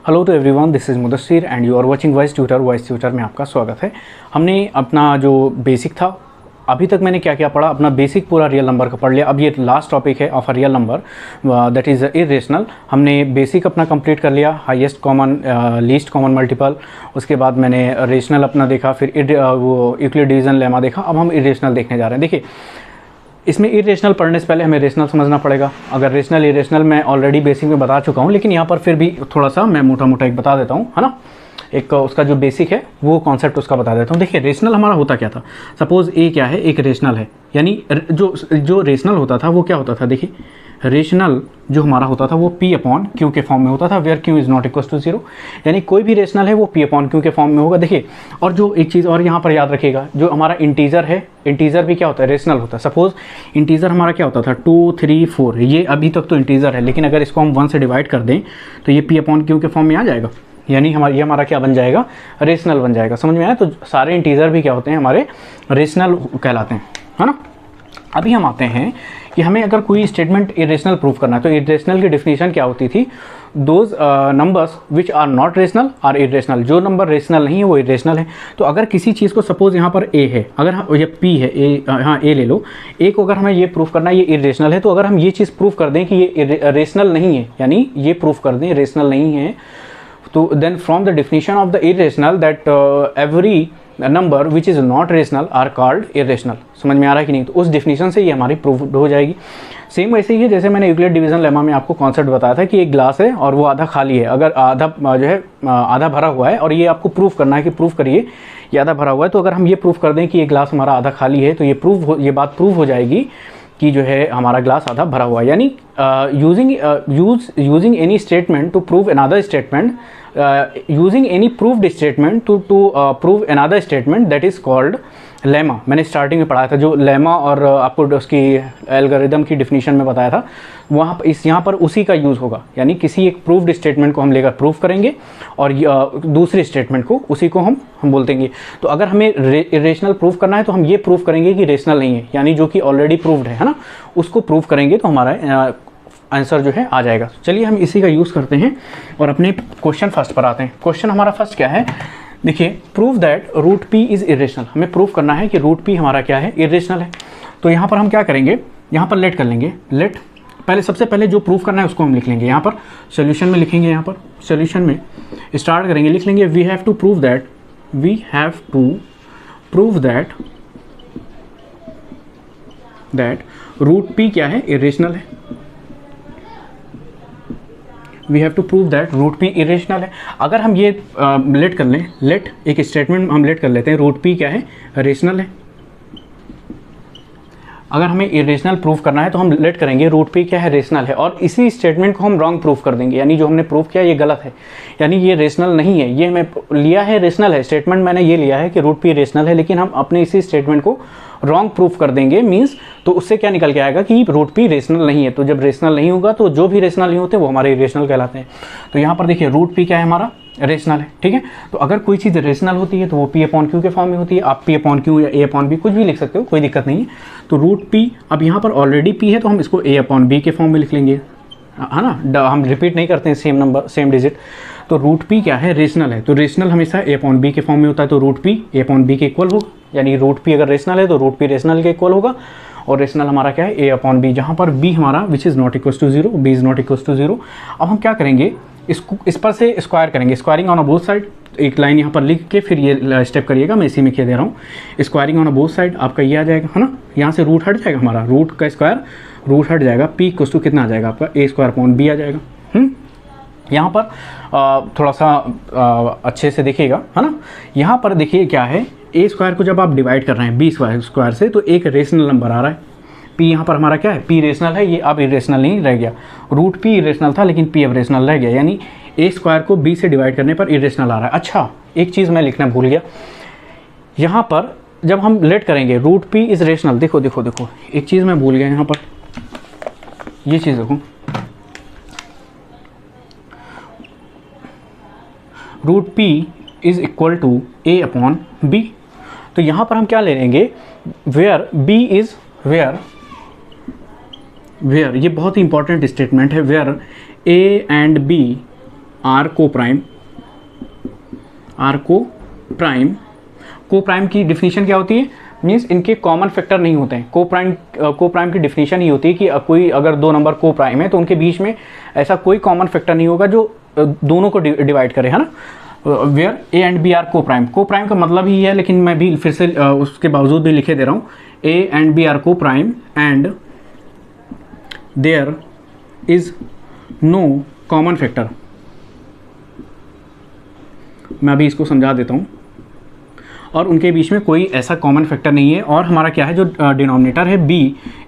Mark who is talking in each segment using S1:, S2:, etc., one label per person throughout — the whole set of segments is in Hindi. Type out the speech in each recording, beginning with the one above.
S1: Hello to everyone, this is Mudassir and you are watching Voice Tutor में आपका स्वागत है। हमने अपना जो बेसिक था, अभी तक मैंने क्या क्या पढ़ा, अपना बेसिक पूरा रियल नंबर का पढ़ लिया। अब ये लास्ट टॉपिक है of a real number, that is irrational. हमने बेसिक अपना कंप्लीट कर लिया, highest common least common multiple. उसके बाद मैंने रेशनल अपना देखा, फिर वो यूक्लिड डिवीजन लेमा देखा। अब हम इरेशनल देखने जा रहे हैं। देखिए, इसमें इरेशनल पढ़ने से पहले हमें रेशनल समझना पड़ेगा। अगर रेशनल इरेशनल मैं ऑलरेडी बेसिक में बता चुका हूँ, लेकिन यहाँ पर फिर भी थोड़ा सा मैं मोटा मोटा एक बता देता हूँ, है ना। एक उसका जो बेसिक है वो कॉन्सेप्ट उसका बता देता हूँ। देखिए, रेशनल हमारा होता क्या था। सपोज ए क्या है, एक रेशनल है, यानी जो रेशनल होता था वो क्या होता था। देखिए, रेशनल जो हमारा होता था वो P अपॉन Q के फॉर्म में होता था, where Q is not equal to 0। यानी कोई भी रेशनल है वो P अपॉन Q के फॉर्म में होगा। देखिए, और जो एक चीज़ और यहाँ पर याद रखिएगा, जो हमारा इंटीजर है, इंटीजर भी क्या होता है, रेशनल होता है। सपोज इंटीजर हमारा क्या होता था, 2 3 4, ये अभी तक तो इंटीजर है, लेकिन अगर इसको हम 1 से डिवाइड कर दें तो ये P अपॉन Q के फॉर्म में आ जाएगा। यानी ये हमारा क्या बन जाएगा, रेशनल बन जाएगा। समझ में आया। तो सारे इंटीजर भी क्या होते हैं, हमारे रेशनल कहलाते हैं, है ना। अभी हम आते हैं कि हमें अगर कोई स्टेटमेंट इरेशनल प्रूव करना है, तो इरेशनल की डेफिनेशन क्या होती थी, those numbers which are not rational are irrational. जो नंबर रेशनल नहीं है वो इरेशनल है। तो अगर किसी चीज़ को, सपोज यहाँ पर ए है, अगर ये पी है, ए, हाँ ए ले लो, ए को अगर हमें ये प्रूव करना है ये इरेशनल है, तो अगर हम ये चीज़ प्रूव कर दें कि ये रेशनल नहीं है, यानी ये प्रूव कर दें रेशनल नहीं है, तो then from the definition of the irrational that every number which is not rational are called irrational. समझ में आ रहा है कि नहीं। तो उस डेफिनेशन से ये हमारी प्रूव हो जाएगी। सेम वैसे ही है जैसे मैंने यूक्लिड डिवीजन लेमा में आपको कॉन्सेप्ट बताया था कि एक ग्लास है और वो आधा खाली है। अगर आधा जो है आधा भरा हुआ है और ये आपको प्रूव करना है कि प्रूव करिए ये आधा भरा हुआ है, तो अगर हम ये प्रूव कर दें कि ये ग्लास हमारा आधा खाली है, तो ये बात प्रूव हो जाएगी कि जो है हमारा ग्लास आधा भरा हुआ है। यानी using any statement to prove another statement, using any proved statement to prove another statement, that is called lemma. मैंने स्टार्टिंग में पढ़ाया था जो लेमा, और आपको उसकी एल्गोरिदम की डिफिनीशन में बताया था, वहाँ यहाँ पर उसी का यूज़ होगा। यानी किसी एक प्रूव्ड स्टेटमेंट को हम लेकर प्रूव करेंगे और दूसरी स्टेटमेंट को, उसी को हम बोल देंगे। तो अगर हमें रेशनल प्रूव करना है तो हम ये प्रूव करेंगे कि रेशनल नहीं है, यानी जो कि ऑलरेडी प्रूव्ड है ना, उसको प्रूव करेंगे तो हमारा आंसर जो है आ जाएगा। चलिए हम इसी का यूज़ करते हैं और अपने क्वेश्चन फर्स्ट पर आते हैं। क्वेश्चन हमारा फर्स्ट क्या है, देखिए, prove that root p is irrational. हमें प्रूव करना है कि रूट पी हमारा क्या है, इरेशनल है। तो यहाँ पर हम क्या करेंगे, यहाँ पर लेट कर लेंगे। लेट सबसे पहले जो प्रूव करना है उसको हम लिख लेंगे। यहाँ पर सोल्यूशन में लिखेंगे, यहाँ पर सोल्यूशन में स्टार्ट करेंगे, लिख लेंगे we have to prove that root p क्या है, इरेशनल है। We have to prove that root p irrational है। अगर हम ये लेट कर लें, लेट एक स्टेटमेंट हम लेट कर लेते हैं, रूट पी क्या है, रेशनल है। अगर हमें इरेशनल प्रूव करना है तो हम लेट करेंगे रूट पी क्या है, रेशनल है, और इसी स्टेटमेंट को हम रॉन्ग प्रूव कर देंगे। यानी जो हमने प्रूव किया ये गलत है, यानी ये रेशनल नहीं है। ये हमें लिया है रेशनल है, स्टेटमेंट मैंने ये लिया है कि रूट पी रेशनल है, लेकिन हम अपने इसी स्टेटमेंट को रॉन्ग प्रूफ कर देंगे। मीन्स तो उससे क्या निकल के आएगा कि रूट पी रेशनल नहीं है। तो जब रेशनल नहीं होगा तो जो भी रेशनल नहीं होते वो हमारे इरेशनल कहलाते हैं। तो यहाँ पर देखिए, रूट पी क्या है, हमारा रेशनल है। ठीक है, तो अगर कोई चीज़ रेशनल होती है तो वो P अपॉन Q के फॉर्म में होती है। आप P अपॉन Q या A अपॉन B कुछ भी लिख सकते हो, कोई दिक्कत नहीं है। तो रूट पी, अब यहाँ पर ऑलरेडी P है तो हम इसको A अपॉन B के फॉर्म में लिख लेंगे, है ना। हम रिपीट नहीं करते हैं सेम नंबर सेम डिजिट। तो रूट पी क्या है, रेशनल है। तो रेशनल हमेशा A अपॉन B के फॉर्म में होता है, तो root p A upon B के इक्वल होगा। यानी रूट पी अगर रेशनल है तो रूट पी रेशनल के इक्वल होगा, और रेशनल हमारा क्या है, A अपॉन B, जहाँ पर B हमारा which is not equal to 0, B is not equal to 0। अब हम क्या करेंगे, इसको इस पर से स्क्वायर करेंगे, squaring on a both side. एक लाइन यहाँ पर लिख के फिर ये स्टेप करिएगा, मैं इसी में कह दे रहा हूँ। Squaring on a both side आपका ये आ जाएगा, है ना। यहाँ से रूट हट जाएगा, हमारा रूट का स्क्वायर रूट हट जाएगा, P इक्वल टू कितना आ जाएगा आपका, A स्क्वायर अपॉन B आ जाएगा। यहाँ पर थोड़ा सा अच्छे से देखिएगा, है ना। यहाँ पर देखिए क्या है, A स्क्वायर को जब आप डिवाइड कर रहे हैं B स्क्वायर से, तो एक रेशनल नंबर आ रहा है P। यहाँ पर हमारा क्या है, P रेशनल है, ये अब इरेशनल नहीं रह गया। रूट P इरेशनल था लेकिन P अब रेशनल रह गया, यानी A स्क्वायर को B से डिवाइड करने पर इरेशनल आ रहा है। अच्छा, एक चीज़ मैं लिखना भूल गया, यहाँ पर जब हम लेट करेंगे रूट P इज़ रेशनल, देखो एक चीज़ मैं भूल गया यहाँ पर, ये चीज़ देखो, root P is equal to A upon B। तो यहाँ पर हम क्या ले लेंगे, वेयर B इज़ वेयर, ये बहुत ही इंपॉर्टेंट स्टेटमेंट है, where A and B are coprime, are coprime की डिफिनीशन क्या होती है? मीन्स इनके कॉमन फैक्टर नहीं होते हैं। को प्राइम की डिफिनीशन ही होती है कि कोई अगर दो नंबर को प्राइम है तो उनके बीच में ऐसा कोई कॉमन फैक्टर नहीं होगा जो दोनों को डिवाइड करे, है ना। Where A and B are coprime का मतलब ही है, लेकिन मैं भी फिर से उसके बावजूद भी लिखे दे रहा हूँ, A and B are coprime and there is no common factor. मैं अभी इसको समझा देता हूँ। और उनके बीच में कोई ऐसा कॉमन फैक्टर नहीं है, और हमारा क्या है जो डिनोमिनेटर है b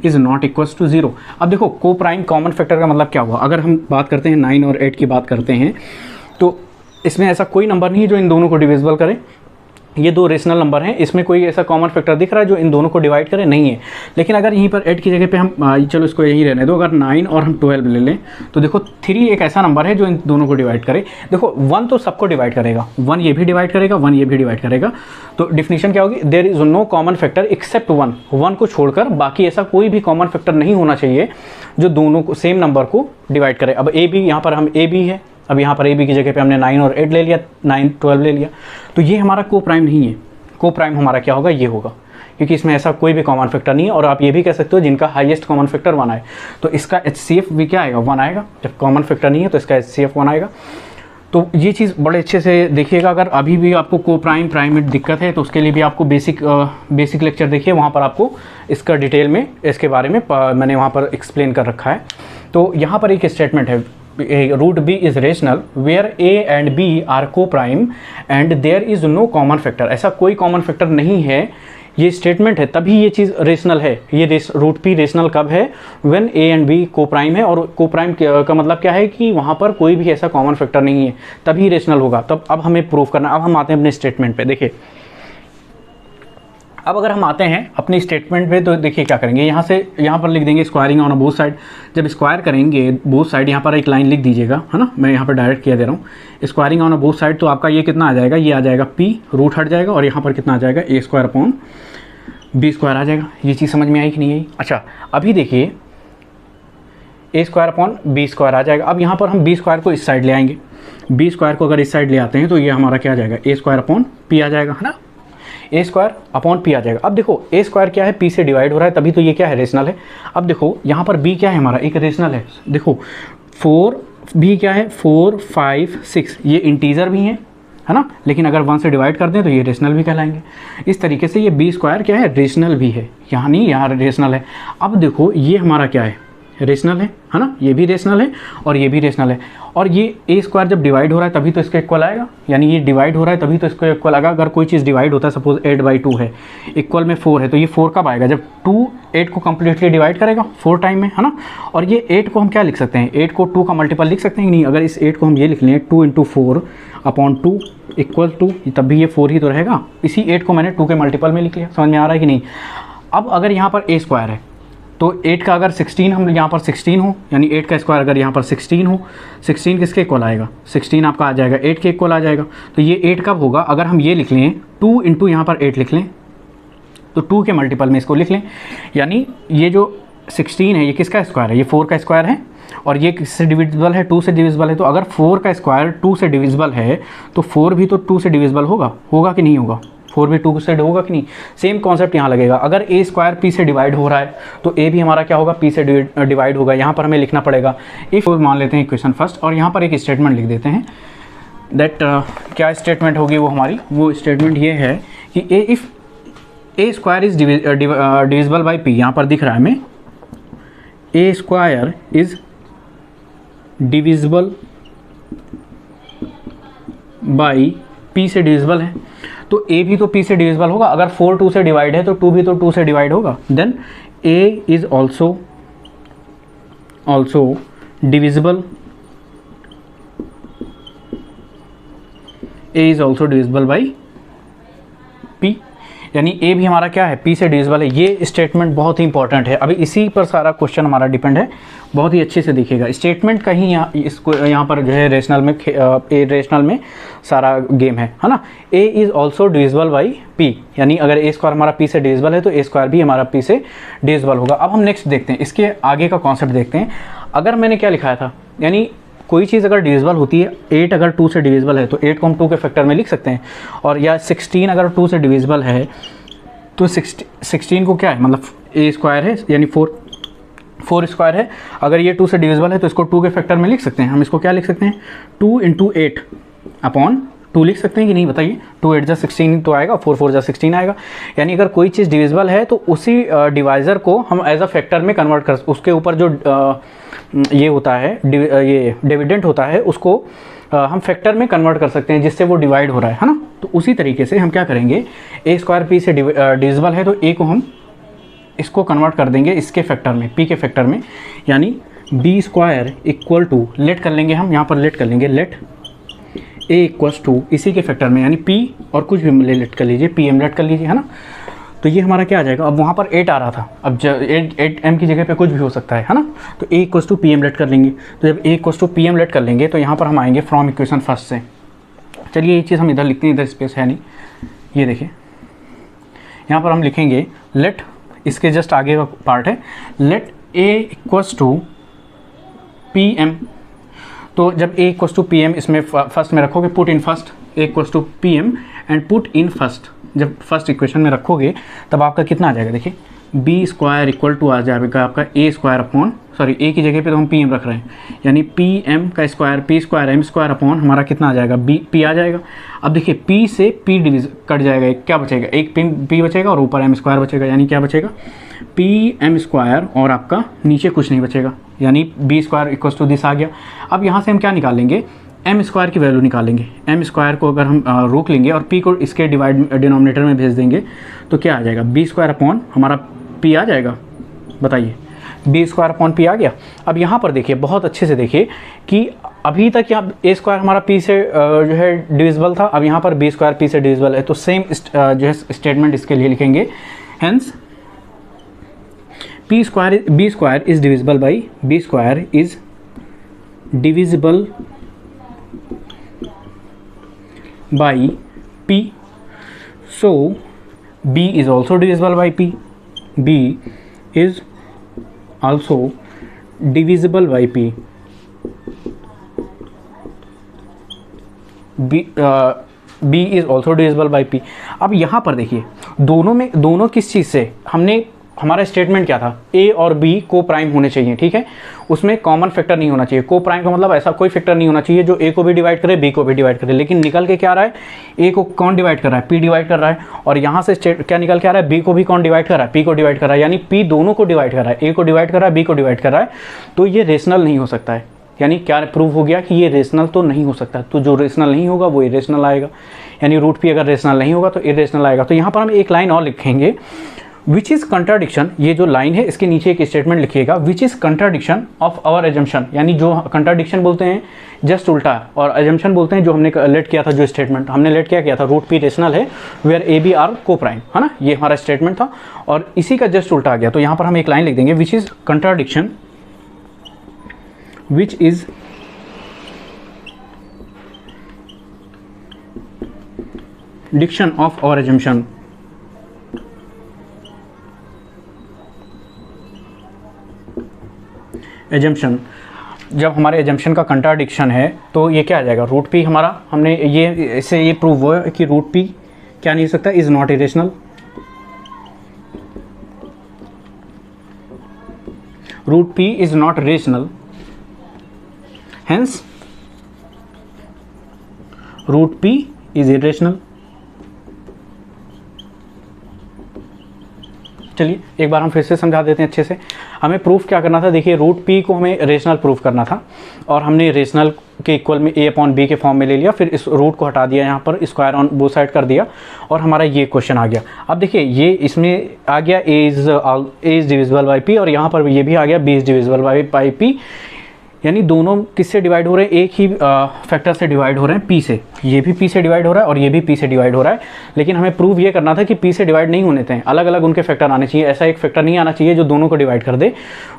S1: is not equals to 0। अब देखो को प्राइम कॉमन फैक्टर का मतलब क्या हुआ? अगर हम बात करते हैं 9 और 8 की बात करते हैं तो इसमें ऐसा कोई नंबर नहीं है जो इन दोनों को डिविजिबल करे। ये दो रेशनल नंबर हैं, इसमें कोई ऐसा कॉमन फैक्टर दिख रहा है जो इन दोनों को डिवाइड करे? नहीं है। लेकिन अगर यहीं पर 8 की जगह पे हम चलो इसको यहीं रहने दो, अगर 9 और हम 12 ले लें तो देखो 3 एक ऐसा नंबर है जो इन दोनों को डिवाइड करे। देखो 1 तो सबको डिवाइड करेगा, 1 ये भी डिवाइड करेगा, 1 ये भी डिवाइड करेगा। तो डिफिनीशन क्या होगी? There is no common factor except 1 को छोड़कर बाकी ऐसा कोई भी कॉमन फैक्टर नहीं होना चाहिए जो दोनों को सेम नंबर को डिवाइड करे। अब ए बी, यहाँ पर हम ए बी है, अब यहाँ पर ए बी की जगह पे हमने 9 और 8 ले लिया, 9 12 ले लिया, तो ये हमारा को प्राइम नहीं है। को प्राइम हमारा क्या होगा? ये होगा, क्योंकि इसमें ऐसा कोई भी कॉमन फैक्टर नहीं है। और आप ये भी कह सकते हो जिनका हाईएस्ट कॉमन फैक्टर 1 आए, तो इसका HCF भी क्या आएगा? 1 आएगा। जब कॉमन फैक्टर नहीं है तो इसका HCF 1 आएगा। तो ये चीज़ बड़े अच्छे से देखिएगा। अगर अभी भी आपको को प्राइम में दिक्कत है तो उसके लिए भी आपको बेसिक लेक्चर देखिए, वहाँ पर आपको इसका डिटेल में इसके बारे में मैंने वहाँ पर एक्सप्लेन कर रखा है। तो यहाँ पर एक स्टेटमेंट है, root B is rational where A and B are coprime and there is no common factor. ऐसा कोई कॉमन फैक्टर नहीं है, ये स्टेटमेंट है, तभी ये चीज़ रेशनल है। ये रूट पी रेशनल कब है? व्हेन ए एंड बी को प्राइम है। और को प्राइम का मतलब क्या है कि वहाँ पर कोई भी ऐसा कॉमन फैक्टर नहीं है, तभी रेशनल होगा। तब अब हमें प्रूव करना। अब हम आते हैं अपने स्टेटमेंट पे। देखिए अब अगर हम आते हैं अपनी स्टेटमेंट पे तो देखिए क्या करेंगे, यहाँ पर लिख देंगे स्क्वायरिंग ऑन बोथ साइड। जब स्क्वायर करेंगे बोथ साइड, यहाँ पर एक लाइन लिख दीजिएगा, है ना। मैं यहाँ पर डायरेक्ट किया दे रहा हूँ, स्क्वायरिंग ऑन बोथ साइड। तो आपका ये कितना आ जाएगा? ये आ जाएगा p, रूट हट जाएगा, और यहाँ पर कितना आ जाएगा? a square upon b square आ जाएगा। ये चीज़ समझ में आई कि नहीं आई? अच्छा अभी देखिए a square upon b square आ जाएगा। अब यहाँ पर हम b स्क्वायर को इस साइड ले आएंगे, b स्क्वायर को अगर इस साइड ले आते हैं तो ये हमारा क्या आ जाएगा? a स्क्वायर अपॉन p आ जाएगा, है ना। ए स्क्वायर अपॉन पी आ जाएगा। अब देखो ए स्क्वायर क्या है? पी से डिवाइड हो रहा है, तभी तो ये क्या है? रेशनल है। अब देखो यहाँ पर बी क्या है? हमारा एक रेशनल है। देखो 4 भी क्या है? 4 5 6 ये इंटीजर भी हैं, है ना। लेकिन अगर 1 से डिवाइड कर दें तो ये रेशनल भी कहलाएंगे। इस तरीके से ये बी स्क्वायर क्या है? रेशनल भी है। यहाँ नहीं, यहाँ रेशनल है। अब देखो ये हमारा क्या है? रेशनल है ना। ये भी रेशनल है और ये भी रेशनल है। और ये ए स्क्वायर जब डिवाइड हो रहा है तभी तो इसका इक्वल आएगा, यानी ये डिवाइड हो रहा है तभी तो इसका इक्वल आएगा। अगर कोई चीज़ डिवाइड होता है, सपोज 8/2 है, इक्वल में 4 है, तो ये 4 कब आएगा? जब 2 8 को कम्प्लीटली डिवाइड करेगा 4 टाइम में, है ना। और ये 8 को हम क्या लिख सकते हैं? 8 को 2 का मल्टीपल लिख सकते हैं नहीं? अगर इस 8 को हम ये लिख लें 2 × 4 अपॉन 2 इक्वल टू, तब भी ये 4 ही तो रहेगा। इसी 8 को मैंने 2 के मल्टीपल में लिख लिया। समझ में आ रहा है कि नहीं? अब अगर यहाँ पर ए स्क्वायर है तो 8 का अगर 16 हम यहाँ पर 16 हो, यानी 8 का स्क्वायर अगर यहाँ पर 16 हो, 16 किसके इक्वल आएगा? 16 आपका आ जाएगा 8 के इक्वल आ जाएगा। तो ये 8 कब होगा? अगर हम ये लिख लें 2 × यहाँ पर 8 लिख लें तो 2 के मल्टीपल में इसको लिख लें, यानी ये जो 16 है ये किसका स्क्वायर है? ये 4 का स्क्वायर है। और ये किससे डिविजिबल है? 2 से डिविजिबल है। तो अगर 4 का स्क्वायर 2 से डिविजिबल है तो 4 भी तो 2 से डिविजिबल होगा कि नहीं होगा? 4 भी 2 से होगा कि नहीं? सेम कॉन्सेप्ट यहाँ लगेगा। अगर ए स्क्वायर पी से डिवाइड हो रहा है तो ए भी हमारा क्या होगा? पी से डिवाइड होगा। यहाँ पर हमें लिखना पड़ेगा इफ़, मान लेते हैं इक्वेशन फर्स्ट, और यहाँ पर एक स्टेटमेंट लिख देते हैं दैट क्या स्टेटमेंट होगी वो हमारी? वो स्टेटमेंट ये है कि a if a square is divisible by p. यहाँ पर दिख रहा है हमें a square is divisible by p से डिविजिबल है, तो a भी तो p से डिविजिबल होगा। अगर 4 2 से डिवाइड है तो 2 भी तो 2 से डिवाइड होगा। Then a is also divisible, a is also divisible by p, यानी a भी हमारा क्या है? p से डिविजिबल है। ये स्टेटमेंट बहुत ही इंपॉर्टेंट है। अभी इसी पर सारा क्वेश्चन हमारा डिपेंड है। बहुत ही अच्छे से देखिएगा स्टेटमेंट का ही यहाँ पर जो है रेशनल में सारा गेम है ना। a is also divisible by p, यानी अगर a स्क्वायर हमारा p से डिविजिबल है तो a स्क्वायर भी हमारा p से डिविजिबल होगा। अब हम नेक्स्ट देखते हैं, इसके आगे का कॉन्सेप्ट देखते हैं। अगर मैंने क्या लिखाया था, यानी कोई चीज़ अगर डिविजिबल होती है, 8 अगर 2 से डिविजिबल है तो 8 को हम 2 के फैक्टर में लिख सकते हैं, और या 16 अगर 2 से डिविजिबल है तो 16 को क्या है, मतलब ए स्क्वायर है यानी 4 स्क्वायर है। अगर ये 2 से डिविजिबल है तो इसको 2 के फैक्टर में लिख सकते हैं। हम इसको क्या लिख सकते हैं, 2 × 8 अपॉन 2 लिख सकते हैं कि नहीं बताइए। 2 8 जा 16 तो आएगा, 4 4 जा 16 आएगा। यानी अगर कोई चीज़ डिविजिबल है तो उसी डिवाइज़र को हम एज अ फैक्टर में कन्वर्ट कर, उसके ऊपर जो ये होता है, ये डिविडेंड होता है, उसको हम फैक्टर में कन्वर्ट कर सकते हैं जिससे वो डिवाइड हो रहा है ना। तो उसी तरीके से हम क्या करेंगे, ए स्क्वायर पी से डिविजिबल है तो ए को हम इसको कन्वर्ट कर देंगे इसके फैक्टर में, पी के फैक्टर में, यानी B square equal to, let कर लेंगे हम यहाँ पर, लेट कर लेंगे, लेट ए इक्वल्स टू इसी के फैक्टर में, यानी पी और कुछ भी लेट कर लीजिए, पी एम लेट कर लीजिए, है ना। तो ये हमारा क्या आ जाएगा, अब वहाँ पर 8 आ रहा था, अब जब 8 एम की जगह पे कुछ भी हो सकता है ना। तो a equals to p m let कर लेंगे। तो जब a equals to p m let कर लेंगे तो यहाँ पर हम आएंगे फ्रॉम इक्वेशन फर्स्ट से। चलिए ये चीज़ हम इधर लिखते हैं, इधर स्पेस है नहीं, ये देखिए यहाँ पर हम लिखेंगे लेट, इसके जस्ट आगे का पार्ट है, let a equals to p m. तो जब a equals to p m इसमें फर्स्ट में रखोगे, put in first a equals to p m and put in first, जब फर्स्ट इक्वेशन में रखोगे तब आपका कितना आ जाएगा, देखिए बी स्क्वायर इक्वल टू आ जाएगा आपका a square upon, sorry a की जगह पे तो हम पी एम रख रहे हैं, यानी पी एम का square, p square m square upon हमारा कितना आ जाएगा, बी पी आ जाएगा। अब देखिए पी से पी डिविज कट जाएगा, एक क्या बचेगा, एक पी बचेगा और ऊपर एम स्क्वायर बचेगा, यानी क्या बचेगा, पी एम स्क्वायर और आपका नीचे कुछ नहीं बचेगा, यानी B square equals to this आ गया। अब यहाँ से हम क्या निकालेंगे, एम स्क्वायर की वैल्यू निकालेंगे। एम स्क्वायर को अगर हम रोक लेंगे और पी को इसके डिनोमिनेटर में भेज देंगे तो क्या आ जाएगा, बी स्क्वायर अपॉन हमारा पी आ जाएगा, बताइए बी स्क्वायर अपॉन पी आ गया। अब यहाँ पर देखिए, बहुत अच्छे से देखिए कि अभी तक यहाँ ए स्क्वायर हमारा पी से जो है डिविजिबल था, अब यहाँ पर बी स्क्वायर पी से डिविजिबल है, तो सेम जो है स्टेटमेंट इसके लिए लिखेंगे, hence b square is divisible by, b square is divisible by p, so b is also divisible by p, b is also divisible by p, b is also divisible by p। अब यहाँ पर देखिए दोनों किस चीज़ से, हमने हमारा स्टेटमेंट क्या था, a और b को प्राइम होने चाहिए, ठीक है, उसमें कॉमन फैक्टर नहीं होना चाहिए। को प्राइम का मतलब ऐसा कोई फैक्टर नहीं होना चाहिए जो a को भी डिवाइड करे b को भी डिवाइड करे, लेकिन निकल के क्या आ रहा है, a को कौन डिवाइड कर रहा है, p डिवाइड कर रहा है, और यहाँ से क्या निकल के आ रहा है, b को भी कौन डिवाइड कर रहा है, p को डिवाइड कर रहा है, यानी p दोनों को डिवाइड कर रहा है, a को डिवाइड कर रहा है, b को डिवाइड कर रहा है। तो ये रेशनल नहीं हो सकता है, यानी क्या प्रूव हो गया कि ये रेशनल तो नहीं हो सकता। तो जो रेशनल नहीं होगा वो इरेशनल आएगा, यानी रूट पी अगर रेशनल नहीं होगा तो इरेशनल आएगा। तो यहाँ पर हम एक लाइन और लिखेंगे, विच इज़ कंट्राडिक्शन, ये जो लाइन है इसके नीचे एक स्टेटमेंट लिखिएगा, which is contradiction of our assumption, यानी जो कंट्राडिक्शन बोलते हैं जस्ट उल्टा, और एजम्पशन बोलते हैं जो हमने लेट किया था, जो स्टेटमेंट हमने लेट क्या किया था, रूट पी रेशनल है वेयर ए बी आर को प्राइम, है ना, ये हमारा स्टेटमेंट था और इसी का जस्ट उल्टा आ गया। तो यहाँ पर हम एक लाइन लिख देंगे, which is contradiction, which is diction of our assumption, assumption, जब हमारे एजम्पशन का कंट्राडिक्शन है तो ये क्या आ जाएगा, रूट पी हमारा, हमने ये इससे ये प्रूव हुआ कि रूट पी क्या नहीं हो सकता, is not irrational, root p is not rational, hence root p is irrational. चलिए एक बार हम फिर से समझा देते हैं अच्छे से। हमें प्रूफ क्या करना था, देखिए रूट पी को हमें रेशनल प्रूफ करना था और हमने रेशनल के इक्वल में ए अपॉन बी के फॉर्म में ले लिया, फिर इस रूट को हटा दिया, यहाँ पर स्क्वायर ऑन बोथ साइड कर दिया और हमारा ये क्वेश्चन आ गया। अब देखिए ये इसमें आ गया a is divisible by p और यहाँ पर ये भी आ गया b is divisible by p, यानी दोनों किससे डिवाइड हो रहे हैं, एक ही फैक्टर से डिवाइड हो रहे हैं, पी से, ये भी पी से डिवाइड हो रहा है और ये भी पी से डिवाइड हो रहा है। लेकिन हमें प्रूव ये करना था कि पी से डिवाइड नहीं होने थे, अलग अलग उनके फैक्टर आने चाहिए, ऐसा एक फैक्टर नहीं आना चाहिए जो दोनों को डिवाइड कर दे,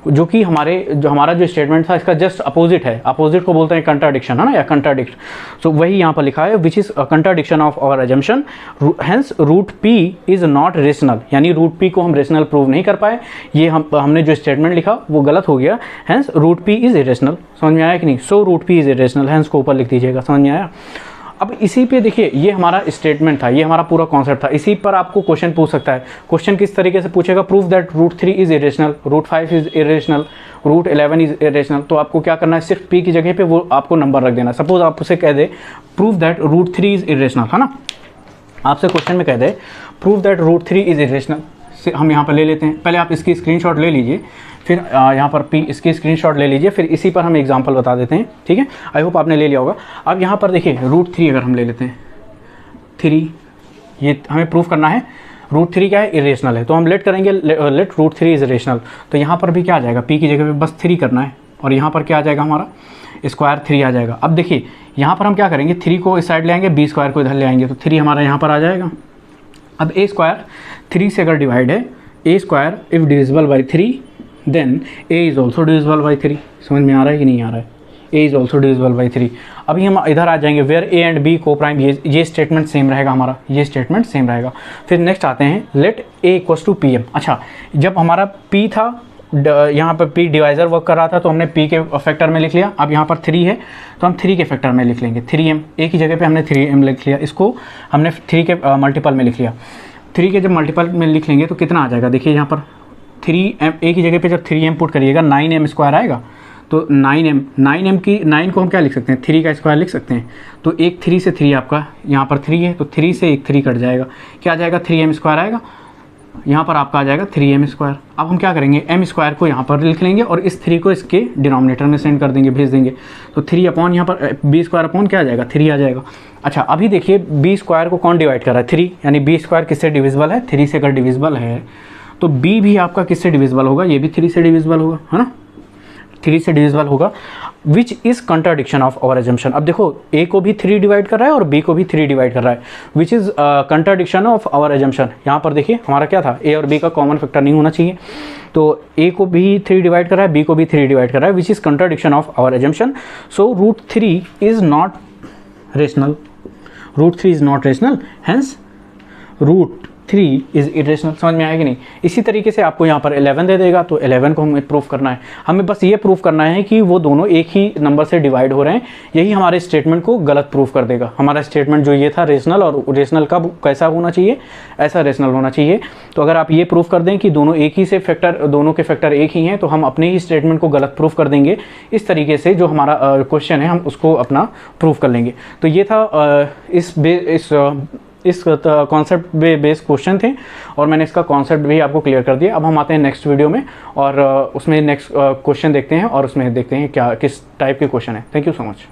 S1: जो कि हमारा जो स्टेटमेंट था इसका जस्ट अपोजिट है। अपोजिट को बोलते हैं कंट्राडिक्शन, है ना, या कंट्राडिक्ट। सो वही यहाँ पर लिखा है, which is contradiction of our assumption, hence root p is not rational, यानी रूट पी को हम रेशनल प्रूव नहीं कर पाए, ये हमने जो स्टेटमेंट लिखा वो गलत हो गया, hence root p is irrational. Irrational, समझ में आया कि नहीं। So root p is irrational, hence को ऊपर लिख दीजिएगा, समझ में आया। अब इसी पे देखिए, ये हमारा स्टेटमेंट था, ये हमारा पूरा कॉन्सेप्ट था। इसी पर आपको क्वेश्चन पूछ सकता है। क्वेश्चन किस तरीके से पूछेगा, prove that root 3 is irrational, root 5 is irrational, root 11 is irrational. तो आपको क्या करना है, सिर्फ पी की जगह पे वो आपको नंबर रख देना। सपोज आप उसे कह दे prove that root 3 is irrational, है ना, आपसे क्वेश्चन में कह दे prove that root 3 is irrational. हम यहाँ पर ले लेते हैं, पहले आप इसकी स्क्रीनशॉट ले लीजिए, फिर यहाँ पर पी इसकी स्क्रीनशॉट ले लीजिए, फिर इसी पर हम एग्जांपल बता देते हैं, ठीक है। आई होप आपने ले लिया होगा। अब यहाँ पर देखिए रूट 3 अगर हम ले लेते हैं, 3 ये हमें प्रूफ करना है रूट 3 क्या है, इरेशनल है। तो हम लेट करेंगे लेट रूट 3 इज इरेशनल। तो यहाँ पर भी क्या आ जाएगा, पी की जगह पे बस 3 करना है, और यहाँ पर क्या आ जाएगा, हमारा स्क्वायर 3 आ जाएगा। अब देखिए यहाँ पर हम क्या करेंगे, 3 को इस साइड ले आएंगे, बी स्क्वायर को इधर ले आएंगे, तो 3 हमारा यहाँ पर आ जाएगा। अब ए स्क्वायर 3 से अगर डिवाइड है, a square if divisible by 3 then a is also divisible by 3। समझ में आ रहा है कि नहीं आ रहा है, ए इज़ ऑल्सो डिविजिबल बाई 3। अभी हम इधर आ जाएंगे वेयर ए एंड बी को प्राइम, ये स्टेटमेंट सेम रहेगा हमारा, ये स्टेटमेंट सेम रहेगा। फिर नेक्स्ट आते हैं let a equals to p m. अच्छा, जब हमारा पी था, यहाँ पर पी डिवाइजर वर्क कर रहा था, तो हमने पी के फैक्टर में लिख लिया। अब यहाँ पर 3 है तो हम 3 के फैक्टर में लिख लेंगे, 3m। ए की जगह पे हमने 3m लिख लिया, इसको हमने 3 के मल्टीपल में लिख लिया। 3 के जब मल्टीपल में लिख लेंगे तो कितना आ जाएगा, देखिए यहाँ पर 3m, ए की जगह पे जब 3m पुट करिएगा 9m स्क्वायर आएगा। तो 9m की 9 को हम क्या लिख सकते हैं, 3 का स्क्वायर लिख सकते हैं। तो एक 3 से 3 आपका यहाँ पर 3 है, तो 3 से एक 3 कट जाएगा, क्या आ जाएगा, 3m स्क्वायर आएगा। यहाँ पर आपका आ जाएगा 3m स्क्वायर। अब हम क्या करेंगे, m स्क्वायर को यहाँ पर लिख लेंगे और इस 3 को इसके डिनोमिनेटर में सेंड कर देंगे, भेज देंगे। तो 3 अपॉन यहाँ पर b स्क्वायर अपॉन क्या आ जाएगा, 3 आ जाएगा। अच्छा, अभी देखिए b स्क्वायर को कौन डिवाइड कर रहा है, 3, यानी b स्क्वायर किससे डिविजिबल है, 3 से अगर डिविजिबल है तो b भी आपका किससे डिविजिबल होगा, ये भी 3 से डिविजिबल होगा, है ना, 3 से डिविजिबल होगा, which is contradiction of our assumption. अब देखो a को भी 3 डिवाइड कर रहा है और b को भी 3 डिवाइड कर रहा है, which is contradiction of our assumption. यहाँ पर देखिए हमारा क्या था, a और b का कॉमन फैक्टर नहीं होना चाहिए, तो a को भी 3 डिवाइड कर रहा है, b को भी 3 डिवाइड कर रहा है, which is contradiction of our assumption. So root 3 is not rational, root 3 is not rational, hence root 3 is irrational. समझ में आएगी नहीं। इसी तरीके से आपको यहाँ पर 11 दे देगा, तो 11 को हमें प्रूफ करना है। हमें बस ये प्रूफ करना है कि वो दोनों एक ही नंबर से डिवाइड हो रहे हैं, यही हमारे स्टेटमेंट को गलत प्रूफ कर देगा। हमारा स्टेटमेंट जो ये था रेशनल, और रेशनल कब कैसा होना चाहिए, ऐसा रेशनल होना चाहिए। तो अगर आप ये प्रूफ कर दें कि दोनों एक ही से फैक्टर, दोनों के फैक्टर एक ही हैं, तो हम अपने ही स्टेटमेंट को गलत प्रूफ कर देंगे। इस तरीके से जो हमारा क्वेश्चन है हम उसको अपना प्रूफ कर लेंगे। तो ये था इस कॉन्सेप्ट बेस्ड क्वेश्चन थे, और मैंने इसका कॉन्सेप्ट भी आपको क्लियर कर दिया। अब हम आते हैं नेक्स्ट वीडियो में, और उसमें नेक्स्ट क्वेश्चन देखते हैं, और उसमें देखते हैं क्या किस टाइप के क्वेश्चन है। Thank you so much.